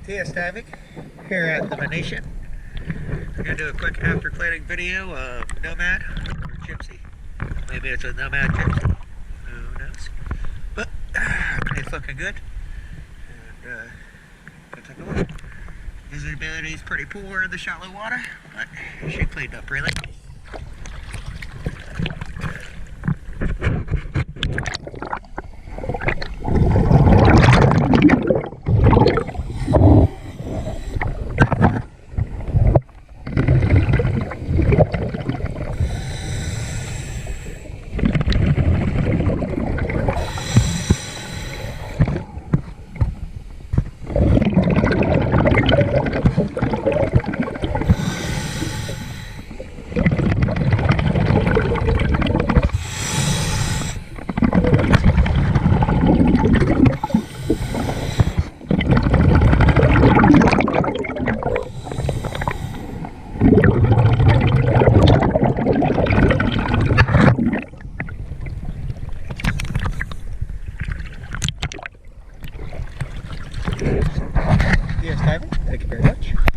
TS Diving here at the Venetian. We're going to do a quick after cleaning video of Nomad or Gypsy. Maybe it's a Nomad Gypsy. Who knows? But it's looking good. And let's take a look. Visibility is pretty poor in the shallow water, but she cleaned up really nice. Yes, Diving. Thank you very much.